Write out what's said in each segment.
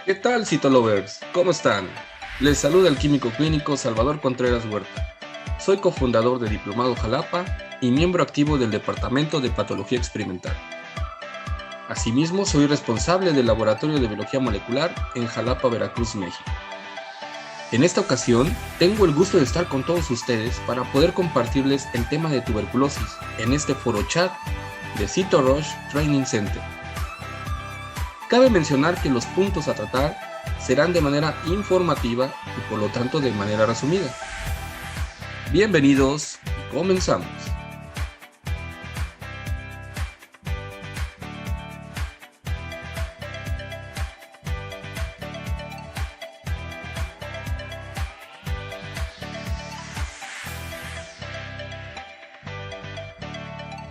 ¿Qué tal, Citolovers? ¿Cómo están? Les saluda el químico clínico Salvador Contreras Huerta. Soy cofundador de Diplomado Jalapa y miembro activo del Departamento de Patología Experimental. Asimismo, soy responsable del Laboratorio de Biología Molecular en Jalapa, Veracruz, México. En esta ocasión, tengo el gusto de estar con todos ustedes para poder compartirles el tema de tuberculosis en este foro chat de CitoRush Training Center. Cabe mencionar que los puntos a tratar serán de manera informativa y por lo tanto de manera resumida. Bienvenidos y comenzamos.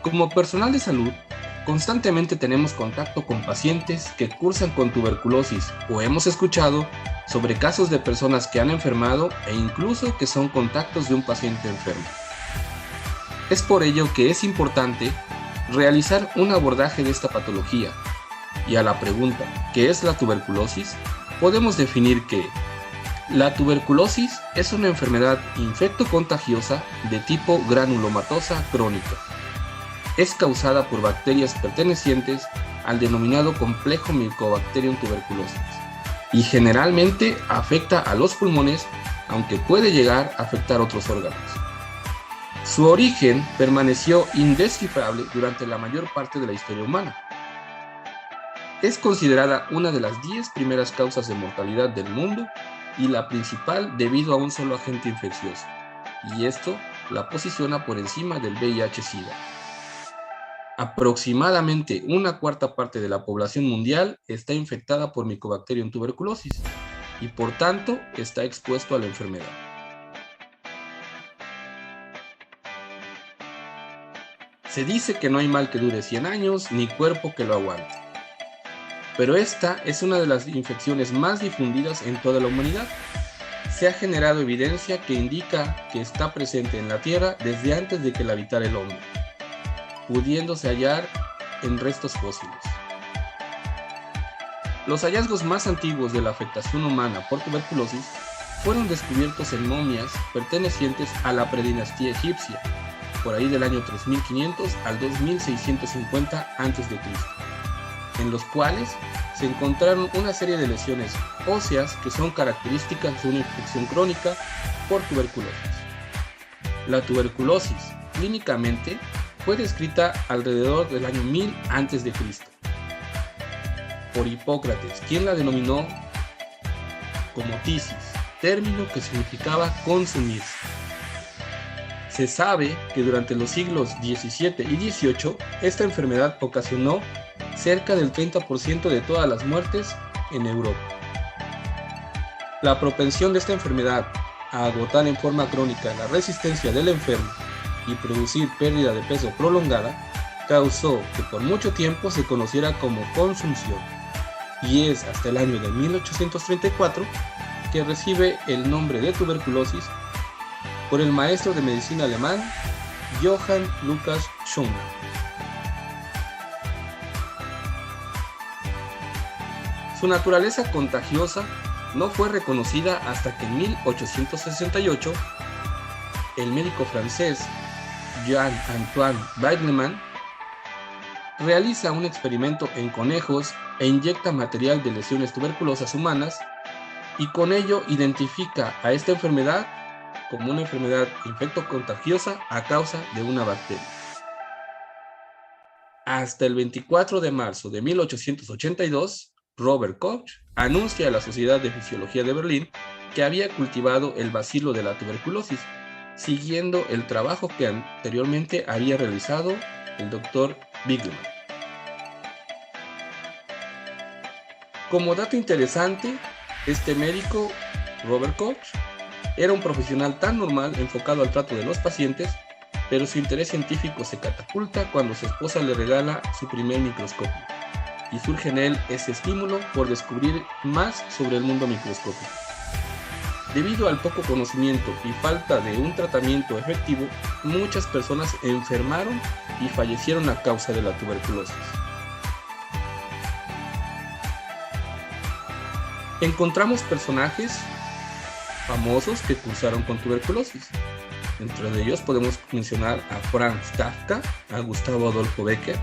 Como personal de salud, constantemente tenemos contacto con pacientes que cursan con tuberculosis o hemos escuchado sobre casos de personas que han enfermado e incluso que son contactos de un paciente enfermo. Es por ello que es importante realizar un abordaje de esta patología y a la pregunta ¿qué es la tuberculosis? Podemos definir que la tuberculosis es una enfermedad infectocontagiosa de tipo granulomatosa crónica. Es causada por bacterias pertenecientes al denominado complejo Mycobacterium tuberculosis y generalmente afecta a los pulmones, aunque puede llegar a afectar otros órganos. Su origen permaneció indescifrable durante la mayor parte de la historia humana. Es considerada una de las 10 primeras causas de mortalidad del mundo y la principal debido a un solo agente infeccioso, y esto la posiciona por encima del VIH-Sida. Aproximadamente una cuarta parte de la población mundial está infectada por Mycobacterium tuberculosis y por tanto está expuesto a la enfermedad. Se dice que no hay mal que dure 100 años ni cuerpo que lo aguante. Pero esta es una de las infecciones más difundidas en toda la humanidad. Se ha generado evidencia que indica que está presente en la Tierra desde antes de que la habitara el hombre, pudiéndose hallar en restos fósiles. Los hallazgos más antiguos de la afectación humana por tuberculosis fueron descubiertos en momias pertenecientes a la predinastía egipcia, por ahí del año 3500 al 2650 a.C., en los cuales se encontraron una serie de lesiones óseas que son características de una infección crónica por tuberculosis. La tuberculosis, clínicamente, fue descrita alrededor del año 1000 a.C. por Hipócrates, quien la denominó como tisis, término que significaba consumirse. Se sabe que durante los siglos XVII y XVIII esta enfermedad ocasionó cerca del 30% de todas las muertes en Europa. La propensión de esta enfermedad a agotar en forma crónica la resistencia del enfermo y producir pérdida de peso prolongada, causó que por mucho tiempo se conociera como consunción, y es hasta el año de 1834 que recibe el nombre de tuberculosis por el maestro de medicina alemán Johann Lukas Schumann. Su naturaleza contagiosa no fue reconocida hasta que en 1868 el médico francés Jean-Antoine Weidemann realiza un experimento en conejos e inyecta material de lesiones tuberculosas humanas y con ello identifica a esta enfermedad como una enfermedad infectocontagiosa a causa de una bacteria. Hasta el 24 de marzo de 1882, Robert Koch anuncia a la Sociedad de Fisiología de Berlín que había cultivado el bacilo de la tuberculosis, siguiendo el trabajo que anteriormente había realizado el Dr. Bigleman. Como dato interesante, este médico, Robert Koch, era un profesional tan normal enfocado al trato de los pacientes, pero su interés científico se catapulta cuando su esposa le regala su primer microscopio, y surge en él ese estímulo por descubrir más sobre el mundo microscópico. Debido al poco conocimiento y falta de un tratamiento efectivo, muchas personas enfermaron y fallecieron a causa de la tuberculosis. Encontramos personajes famosos que cursaron con tuberculosis. Entre ellos podemos mencionar a Franz Kafka, a Gustavo Adolfo Becker,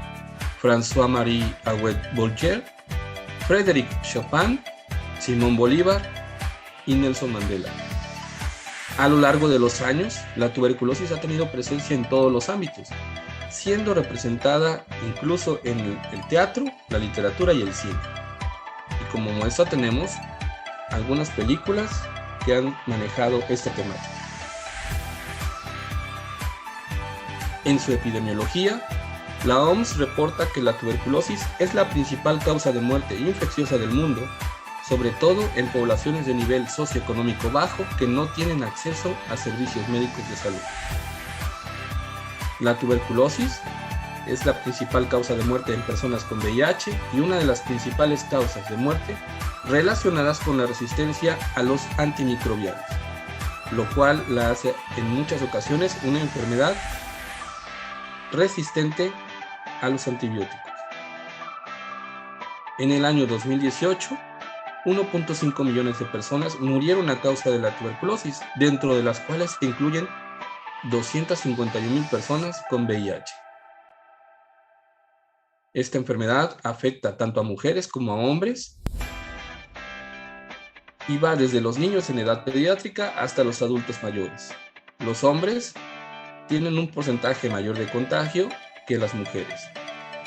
François-Marie Arouet-Bolger, Frédéric Chopin, Simón Bolívar y Nelson Mandela. A lo largo de los años, la tuberculosis ha tenido presencia en todos los ámbitos, siendo representada incluso en el teatro, la literatura y el cine. Y como muestra tenemos algunas películas que han manejado esta temática. En su epidemiología, la OMS reporta que la tuberculosis es la principal causa de muerte infecciosa del mundo, sobre todo en poblaciones de nivel socioeconómico bajo que no tienen acceso a servicios médicos de salud. La tuberculosis es la principal causa de muerte en personas con VIH y una de las principales causas de muerte relacionadas con la resistencia a los antimicrobianos, lo cual la hace en muchas ocasiones una enfermedad resistente a los antibióticos. En el año 2018, 1.5 millones de personas murieron a causa de la tuberculosis, dentro de las cuales se incluyen 251,000 personas con VIH. Esta enfermedad afecta tanto a mujeres como a hombres y va desde los niños en edad pediátrica hasta los adultos mayores. Los hombres tienen un porcentaje mayor de contagio que las mujeres.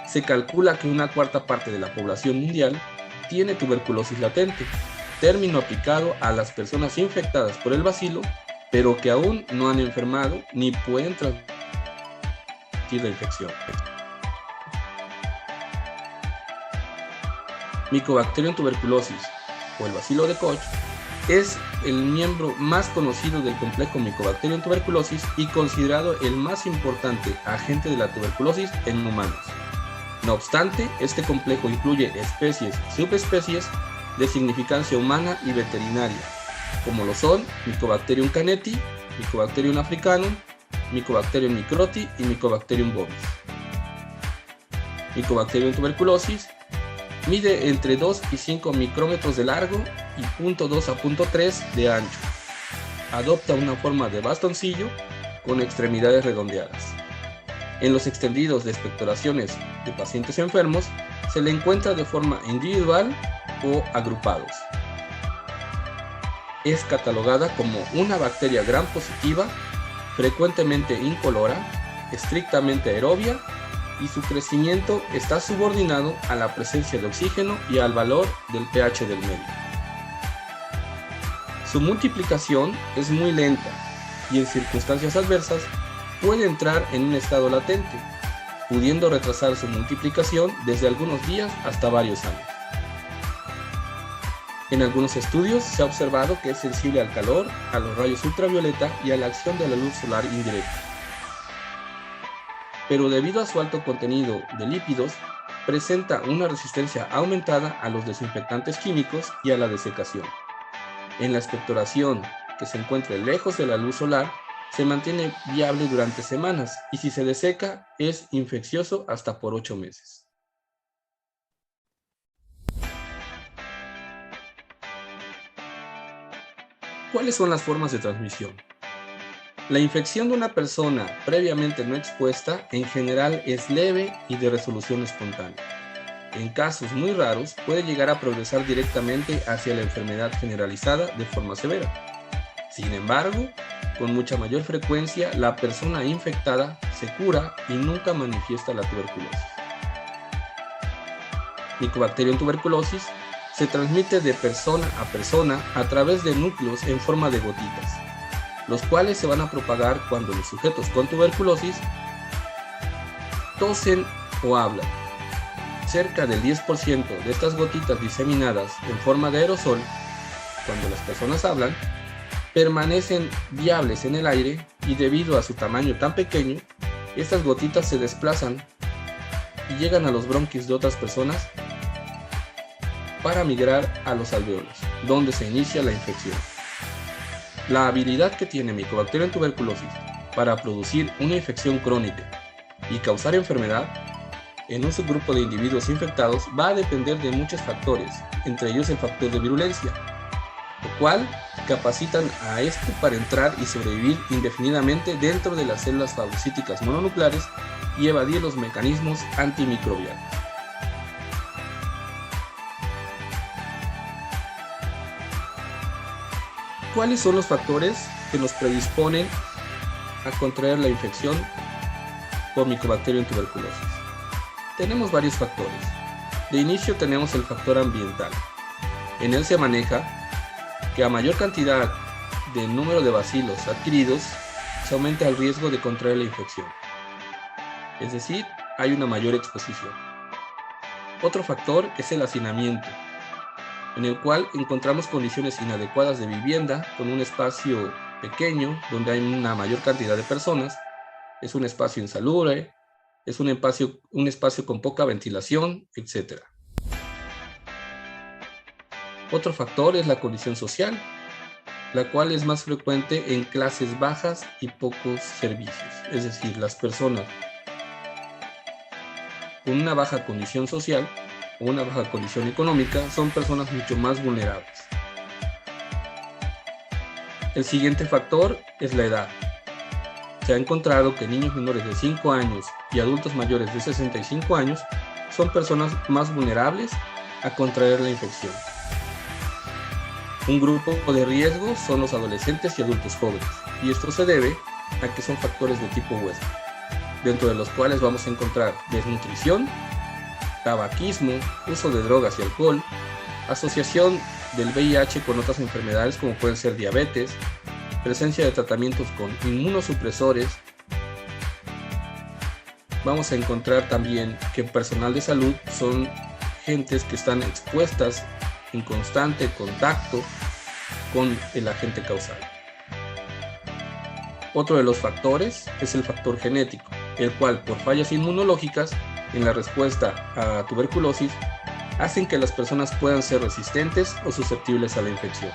Se calcula que una cuarta parte de la población mundial tiene tuberculosis latente, término aplicado a las personas infectadas por el bacilo, pero que aún no han enfermado ni pueden transmitir la infección. Mycobacterium tuberculosis, o el bacilo de Koch, es el miembro más conocido del complejo Mycobacterium tuberculosis y considerado el más importante agente de la tuberculosis en humanos. No obstante, este complejo incluye especies y subespecies de significancia humana y veterinaria, como lo son Mycobacterium caneti, Mycobacterium africanum, Mycobacterium microti y Mycobacterium bovis. Mycobacterium tuberculosis mide entre 2 y 5 micrómetros de largo y 0.2 a 0.3 de ancho. Adopta una forma de bastoncillo con extremidades redondeadas. En los extendidos de expectoraciones de pacientes enfermos se le encuentra de forma individual o agrupados. Es catalogada como una bacteria gram positiva, frecuentemente incolora, estrictamente aerobia, y su crecimiento está subordinado a la presencia de oxígeno y al valor del pH del medio. Su multiplicación es muy lenta y en circunstancias adversas puede entrar en un estado latente, pudiendo retrasar su multiplicación desde algunos días hasta varios años. En algunos estudios se ha observado que es sensible al calor, a los rayos ultravioleta y a la acción de la luz solar indirecta. Pero debido a su alto contenido de lípidos, presenta una resistencia aumentada a los desinfectantes químicos y a la desecación. En la expectoración, que se encuentre lejos de la luz solar, se mantiene viable durante semanas y si se deseca es infeccioso hasta por 8 meses. ¿Cuáles son las formas de transmisión? La infección de una persona previamente no expuesta en general es leve y de resolución espontánea. En casos muy raros puede llegar a progresar directamente hacia la enfermedad generalizada de forma severa. Sin embargo, con mucha mayor frecuencia la persona infectada se cura y nunca manifiesta la tuberculosis. Mycobacterium tuberculosis se transmite de persona a persona a través de núcleos en forma de gotitas, los cuales se van a propagar cuando los sujetos con tuberculosis tosen o hablan. Cerca del 10% de estas gotitas diseminadas en forma de aerosol, cuando las personas hablan, permanecen viables en el aire y debido a su tamaño tan pequeño, estas gotitas se desplazan y llegan a los bronquis de otras personas para migrar a los alvéolos, donde se inicia la infección. La habilidad que tiene Mycobacterium tuberculosis para producir una infección crónica y causar enfermedad en un subgrupo de individuos infectados va a depender de muchos factores, entre ellos el factor de virulencia, lo cual capacitan a esto para entrar y sobrevivir indefinidamente dentro de las células fagocíticas mononucleares y evadir los mecanismos antimicrobianos. ¿Cuáles son los factores que nos predisponen a contraer la infección por Mycobacterium tuberculosis? Tenemos varios factores. De inicio tenemos el factor ambiental. En él se maneja que a mayor cantidad de número de bacilos adquiridos, se aumenta el riesgo de contraer la infección. Es decir, hay una mayor exposición. Otro factor es el hacinamiento, en el cual encontramos condiciones inadecuadas de vivienda con un espacio pequeño donde hay una mayor cantidad de personas. Es un espacio insalubre, es un espacio con poca ventilación, etc. Otro factor es la condición social, la cual es más frecuente en clases bajas y pocos servicios. Es decir, las personas con una baja condición social o una baja condición económica son personas mucho más vulnerables. El siguiente factor es la edad. Se ha encontrado que niños menores de 5 años y adultos mayores de 65 años son personas más vulnerables a contraer la infección. Un grupo de riesgo son los adolescentes y adultos jóvenes, y esto se debe a que son factores de tipo huésped, dentro de los cuales vamos a encontrar desnutrición, tabaquismo, uso de drogas y alcohol, asociación del VIH con otras enfermedades como pueden ser diabetes, presencia de tratamientos con inmunosupresores. Vamos a encontrar también que personal de salud son gentes que están expuestas en constante contacto con el agente causal. Otro de los factores es el factor genético, el cual por fallas inmunológicas en la respuesta a tuberculosis hacen que las personas puedan ser resistentes o susceptibles a la infección.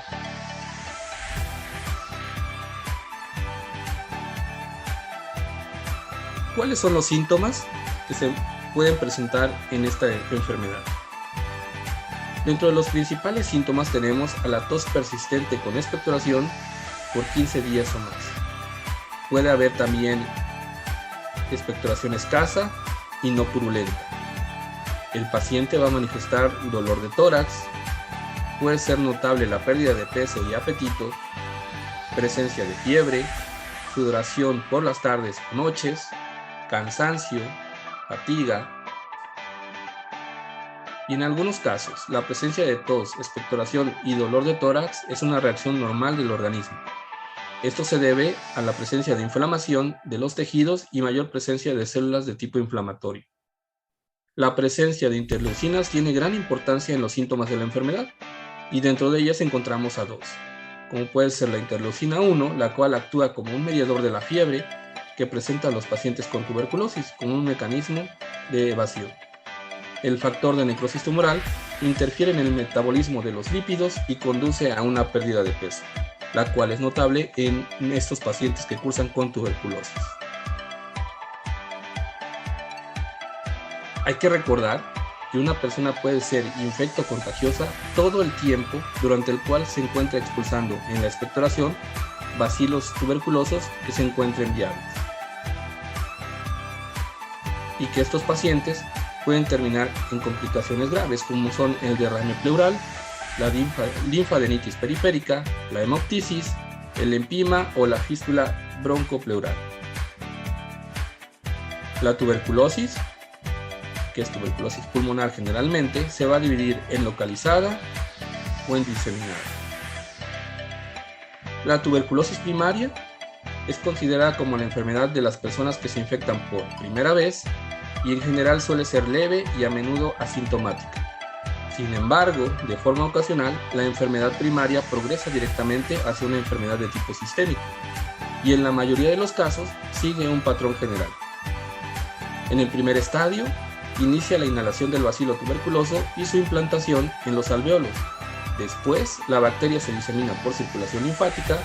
¿Cuáles son los síntomas que se pueden presentar en esta enfermedad? Dentro de los principales síntomas tenemos a la tos persistente con expectoración por 15 días o más. Puede haber también expectoración escasa y no purulenta. El paciente va a manifestar dolor de tórax, puede ser notable la pérdida de peso y apetito, presencia de fiebre, sudoración por las tardes o noches, cansancio, fatiga. Y en algunos casos, la presencia de tos, expectoración y dolor de tórax es una reacción normal del organismo. Esto se debe a la presencia de inflamación de los tejidos y mayor presencia de células de tipo inflamatorio. La presencia de interleucinas tiene gran importancia en los síntomas de la enfermedad, y dentro de ellas encontramos a dos, como puede ser la interleucina 1, la cual actúa como un mediador de la fiebre que presenta a los pacientes con tuberculosis como un mecanismo de evasión. El factor de necrosis tumoral interfiere en el metabolismo de los lípidos y conduce a una pérdida de peso, la cual es notable en estos pacientes que cursan con tuberculosis. Hay que recordar que una persona puede ser infectocontagiosa todo el tiempo durante el cual se encuentra expulsando en la expectoración bacilos tuberculosos que se encuentren viables, y que estos pacientes pueden terminar en complicaciones graves como son el derrame pleural, la linfadenitis periférica, la hemoptisis, el empima o la fístula broncopleural. La tuberculosis, que es tuberculosis pulmonar generalmente, se va a dividir en localizada o en diseminada. La tuberculosis primaria es considerada como la enfermedad de las personas que se infectan por primera vez y en general suele ser leve y a menudo asintomática. Sin embargo, de forma ocasional, la enfermedad primaria progresa directamente hacia una enfermedad de tipo sistémico y en la mayoría de los casos sigue un patrón general. En el primer estadio, inicia la inhalación del bacilo tuberculoso y su implantación en los alveolos. Después, la bacteria se disemina por circulación linfática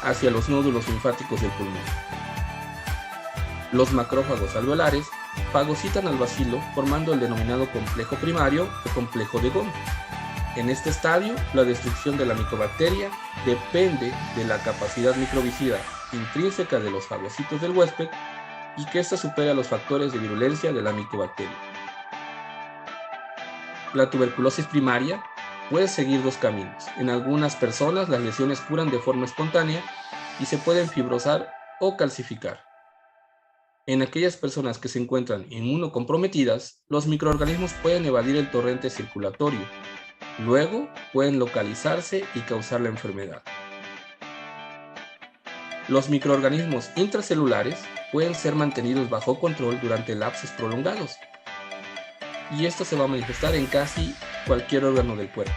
hacia los nódulos linfáticos del pulmón. Los macrófagos alveolares fagocitan al bacilo formando el denominado complejo primario o complejo de Ghon. En este estadio, la destrucción de la micobacteria depende de la capacidad microbicida intrínseca de los fagocitos del huésped y que ésta supere los factores de virulencia de la micobacteria. La tuberculosis primaria puede seguir dos caminos. En algunas personas las lesiones curan de forma espontánea y se pueden fibrosar o calcificar. En aquellas personas que se encuentran inmunocomprometidas, los microorganismos pueden evadir el torrente circulatorio. Luego pueden localizarse y causar la enfermedad. Los microorganismos intracelulares pueden ser mantenidos bajo control durante lapsos prolongados, y esto se va a manifestar en casi cualquier órgano del cuerpo.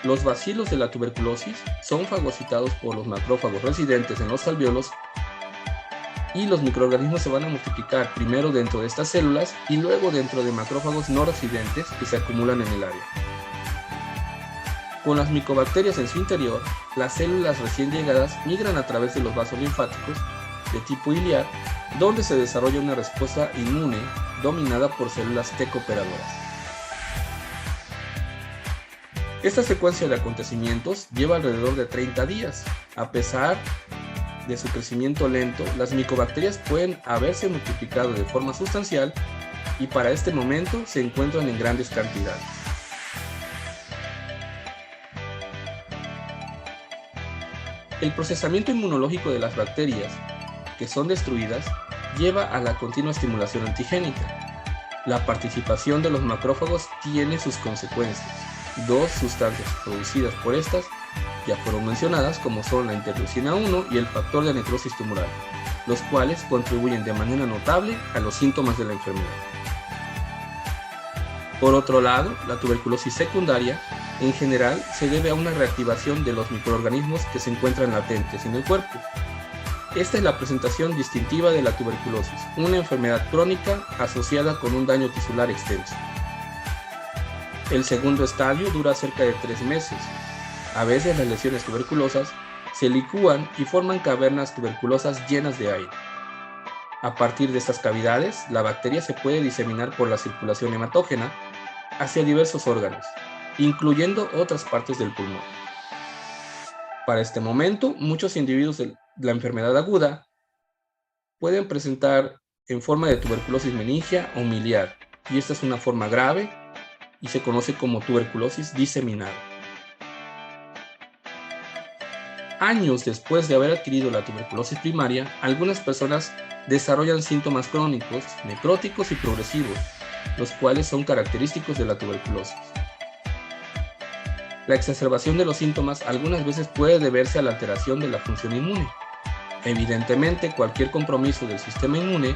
Los bacilos de la tuberculosis son fagocitados por los macrófagos residentes en los alvéolos y los microorganismos se van a multiplicar primero dentro de estas células y luego dentro de macrófagos no residentes que se acumulan en el área. Con las micobacterias en su interior, las células recién llegadas migran a través de los vasos linfáticos de tipo iliar, donde se desarrolla una respuesta inmune dominada por células T cooperadoras. Esta secuencia de acontecimientos lleva alrededor de 30 días. A pesar de su crecimiento lento, las micobacterias pueden haberse multiplicado de forma sustancial y para este momento se encuentran en grandes cantidades. El procesamiento inmunológico de las bacterias que son destruidas lleva a la continua estimulación antigénica. La participación de los macrófagos tiene sus consecuencias. Dos sustancias producidas por estas ya fueron mencionadas, como son la interleucina 1 y el factor de necrosis tumoral, los cuales contribuyen de manera notable a los síntomas de la enfermedad. Por otro lado, la tuberculosis secundaria en general se debe a una reactivación de los microorganismos que se encuentran latentes en el cuerpo. Esta es la presentación distintiva de la tuberculosis, una enfermedad crónica asociada con un daño tisular extenso. El segundo estadio dura cerca de 3 meses. A veces las lesiones tuberculosas se licúan y forman cavernas tuberculosas llenas de aire. A partir de estas cavidades, la bacteria se puede diseminar por la circulación hematógena hacia diversos órganos, incluyendo otras partes del pulmón. Para este momento, muchos individuos de la enfermedad aguda pueden presentar en forma de tuberculosis meningia o miliar, y esta es una forma grave y se conoce como tuberculosis diseminada. Años después de haber adquirido la tuberculosis primaria, algunas personas desarrollan síntomas crónicos, necróticos y progresivos, los cuales son característicos de la tuberculosis. La exacerbación de los síntomas algunas veces puede deberse a la alteración de la función inmune. Evidentemente, cualquier compromiso del sistema inmune,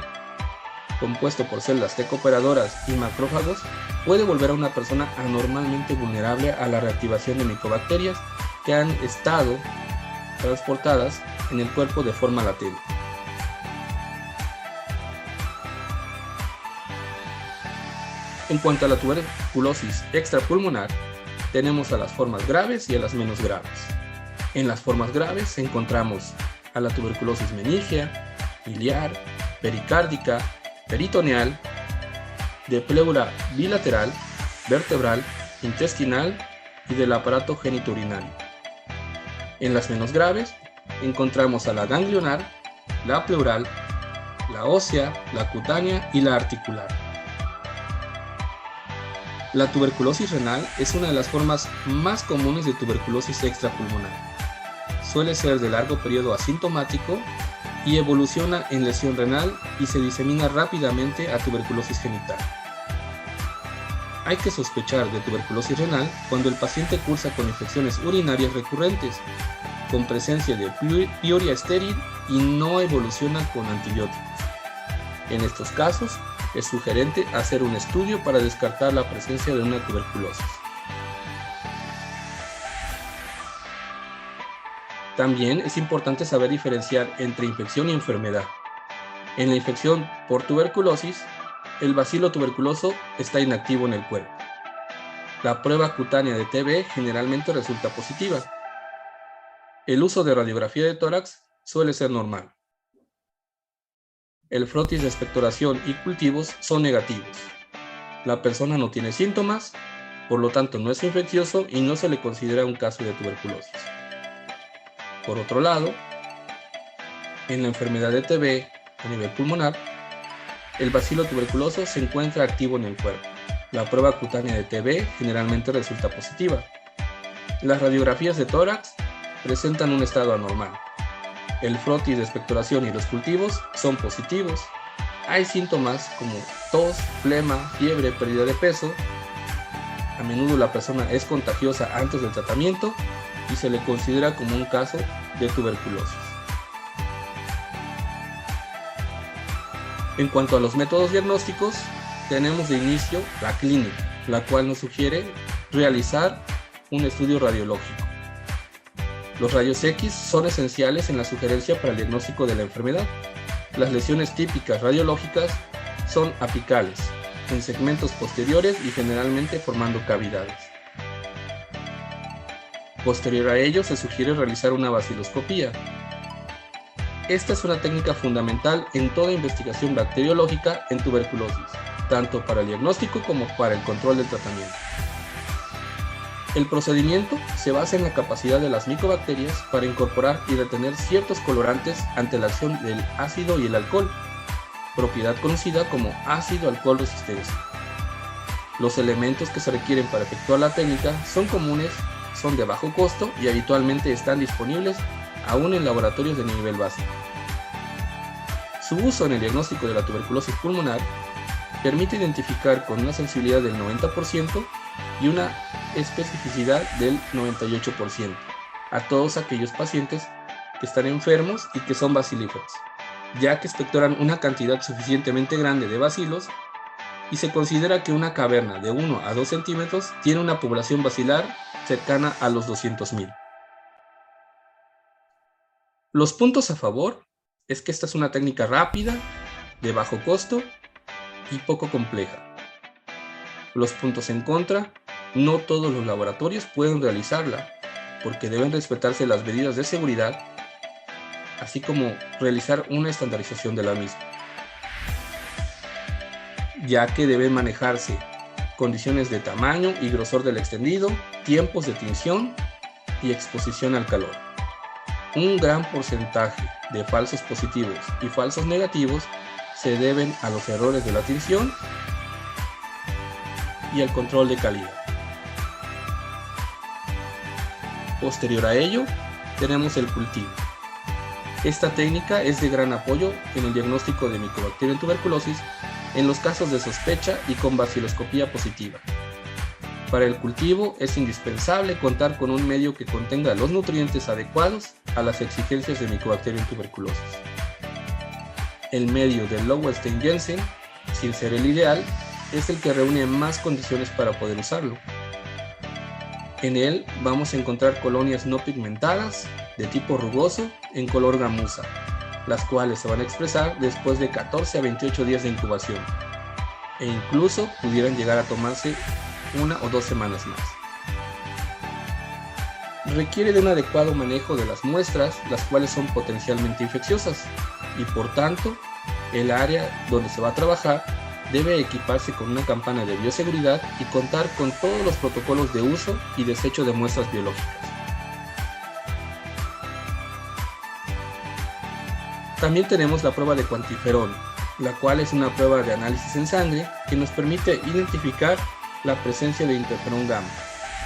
compuesto por células T cooperadoras y macrófagos, puede volver a una persona anormalmente vulnerable a la reactivación de micobacterias que han estado transportadas en el cuerpo de forma latente. En cuanto a la tuberculosis extrapulmonar, tenemos a las formas graves y a las menos graves. En las formas graves encontramos a la tuberculosis meningia, biliar, pericárdica, peritoneal, de pleura bilateral, vertebral, intestinal y del aparato genitourinario. En las menos graves encontramos a la ganglionar, la pleural, la ósea, la cutánea y la articular. La tuberculosis renal es una de las formas más comunes de tuberculosis extrapulmonar. Suele ser de largo periodo asintomático y evoluciona en lesión renal y se disemina rápidamente a tuberculosis genital. Hay que sospechar de tuberculosis renal cuando el paciente cursa con infecciones urinarias recurrentes, con presencia de piuria estéril y no evoluciona con antibióticos. En estos casos, es sugerente hacer un estudio para descartar la presencia de una tuberculosis. También es importante saber diferenciar entre infección y enfermedad. En la infección por tuberculosis, el bacilo tuberculoso está inactivo en el cuerpo. La prueba cutánea de TB generalmente resulta positiva. El uso de radiografía de tórax suele ser normal. El frotis de expectoración y cultivos son negativos. La persona no tiene síntomas, por lo tanto no es infeccioso y no se le considera un caso de tuberculosis. Por otro lado, en la enfermedad de TB a nivel pulmonar, el bacilo tuberculoso se encuentra activo en el cuerpo. La prueba cutánea de TB generalmente resulta positiva. Las radiografías de tórax presentan un estado anormal. El frotis de expectoración y los cultivos son positivos. Hay síntomas como tos, flema, fiebre, pérdida de peso. A menudo la persona es contagiosa antes del tratamiento y se le considera como un caso de tuberculosis. En cuanto a los métodos diagnósticos, tenemos de inicio la clínica, la cual nos sugiere realizar un estudio radiológico. Los rayos X son esenciales en la sugerencia para el diagnóstico de la enfermedad. Las lesiones típicas radiológicas son apicales, en segmentos posteriores y generalmente formando cavidades. Posterior a ello se sugiere realizar una baciloscopía. Esta es una técnica fundamental en toda investigación bacteriológica en tuberculosis, tanto para el diagnóstico como para el control del tratamiento. El procedimiento se basa en la capacidad de las micobacterias para incorporar y retener ciertos colorantes ante la acción del ácido y el alcohol, propiedad conocida como ácido-alcohol resistencia. Los elementos que se requieren para efectuar la técnica son comunes, son de bajo costo y habitualmente están disponibles aún en laboratorios de nivel básico. Su uso en el diagnóstico de la tuberculosis pulmonar permite identificar con una sensibilidad del 90% y una especificidad del 98% a todos aquellos pacientes que están enfermos y que son bacilíferos, ya que expectoran una cantidad suficientemente grande de bacilos y se considera que una caverna de 1 a 2 centímetros tiene una población bacilar cercana a los 200.000. Los puntos a favor es que esta es una técnica rápida, de bajo costo y poco compleja. Los puntos en contra: no todos los laboratorios pueden realizarla, porque deben respetarse las medidas de seguridad, así como realizar una estandarización de la misma, ya que deben manejarse condiciones de tamaño y grosor del extendido, tiempos de tinción y exposición al calor. Un gran porcentaje de falsos positivos y falsos negativos se deben a los errores de la tinción y al control de calidad. Posterior a ello, tenemos el cultivo. Esta técnica es de gran apoyo en el diagnóstico de Mycobacterium en tuberculosis en los casos de sospecha y con baciloscopía positiva. Para el cultivo es indispensable contar con un medio que contenga los nutrientes adecuados a las exigencias de Mycobacterium tuberculosis. El medio de Lowenstein-Jensen, sin ser el ideal, es el que reúne más condiciones para poder usarlo. En él vamos a encontrar colonias no pigmentadas de tipo rugoso en color gamuza, las cuales se van a expresar después de 14 a 28 días de incubación e incluso pudieran llegar a tomarse 1 o 2 semanas más. Requiere de un adecuado manejo de las muestras, las cuales son potencialmente infecciosas, y por tanto el área donde se va a trabajar debe equiparse con una campana de bioseguridad y contar con todos los protocolos de uso y desecho de muestras biológicas. También tenemos la prueba de cuantiferol, la cual es una prueba de análisis en sangre que nos permite identificar la presencia de interferón gamma,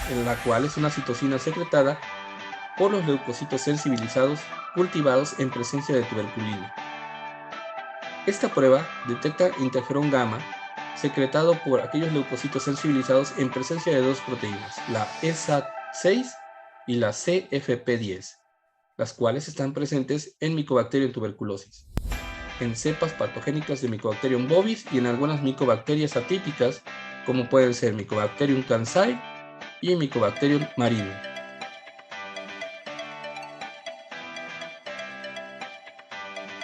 en la cual es una citocina secretada por los leucocitos sensibilizados cultivados en presencia de tuberculina. Esta prueba detecta interferón gamma secretado por aquellos leucocitos sensibilizados en presencia de dos proteínas, la ESAT6 y la CFP10, las cuales están presentes en Mycobacterium tuberculosis, en cepas patogénicas de Mycobacterium bovis y en algunas micobacterias atípicas como pueden ser Mycobacterium kansai y Mycobacterium marinum.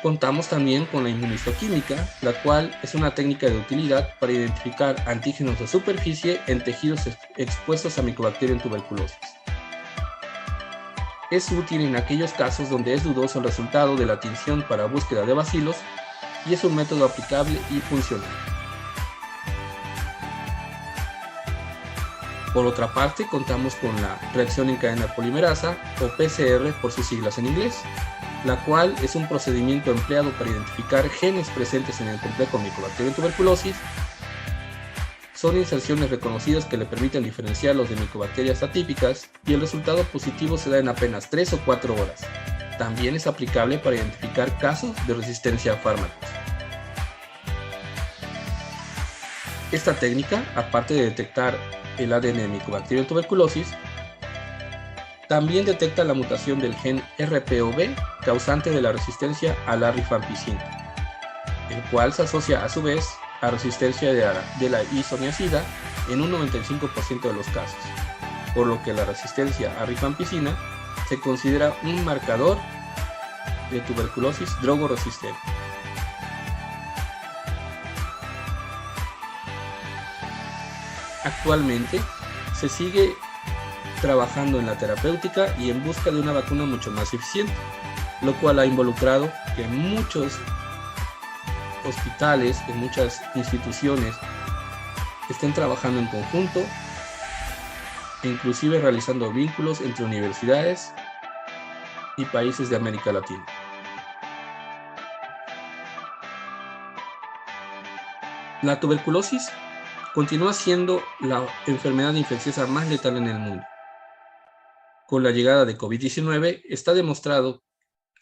Contamos también con la inmunistoquímica, la cual es una técnica de utilidad para identificar antígenos de superficie en tejidos expuestos a Mycobacterium tuberculosis. Es útil en aquellos casos donde es dudoso el resultado de la tinción para búsqueda de bacilos y es un método aplicable y funcional. Por otra parte, contamos con la reacción en cadena polimerasa, o PCR por sus siglas en inglés, la cual es un procedimiento empleado para identificar genes presentes en el complejo Mycobacterium tuberculosis. Son inserciones reconocidas que le permiten diferenciarlos de micobacterias atípicas y el resultado positivo se da en apenas 3 o 4 horas. También es aplicable para identificar casos de resistencia a fármacos. Esta técnica, aparte de detectar el ADN de Mycobacterium tuberculosis, también detecta la mutación del gen RPOB causante de la resistencia a la rifampicina, el cual se asocia a su vez a resistencia de la isoniazida en un 95% de los casos, por lo que la resistencia a rifampicina se considera un marcador de tuberculosis drogoresistente. Actualmente se sigue trabajando en la terapéutica y en busca de una vacuna mucho más eficiente, lo cual ha involucrado que muchos hospitales, en muchas instituciones estén trabajando en conjunto e inclusive realizando vínculos entre universidades y países de América Latina. La tuberculosis continúa siendo la enfermedad infecciosa más letal en el mundo. Con la llegada de COVID-19 está demostrado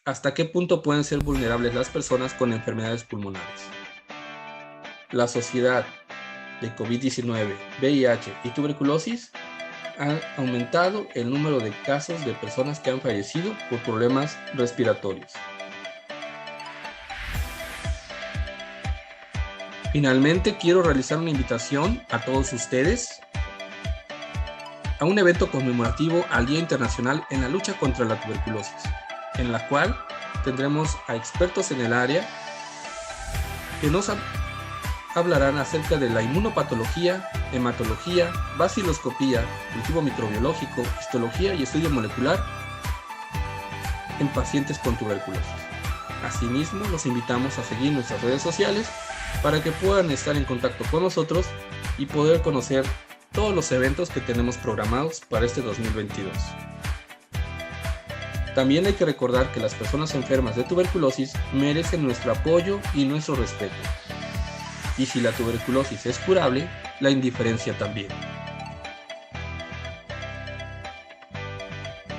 hasta qué punto pueden ser vulnerables las personas con enfermedades pulmonares. La Sociedad de COVID-19, VIH y tuberculosis ha aumentado el número de casos de personas que han fallecido por problemas respiratorios. Finalmente, quiero realizar una invitación a todos ustedes a un evento conmemorativo al Día Internacional en la lucha contra la tuberculosis, en la cual tendremos a expertos en el área que nos hablarán acerca de la inmunopatología, hematología, baciloscopía, cultivo microbiológico, histología y estudio molecular en pacientes con tuberculosis. Asimismo, los invitamos a seguir nuestras redes sociales para que puedan estar en contacto con nosotros y poder conocer todos los eventos que tenemos programados para este 2022. También hay que recordar que las personas enfermas de tuberculosis merecen nuestro apoyo y nuestro respeto. Y si la tuberculosis es curable, la indiferencia también.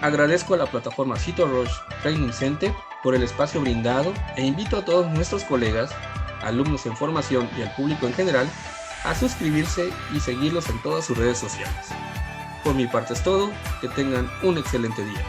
Agradezco a la plataforma CitoRush Training Center por el espacio brindado e invito a todos nuestros colegas, alumnos en formación y al público en general a suscribirse y seguirlos en todas sus redes sociales. Por mi parte es todo, que tengan un excelente día.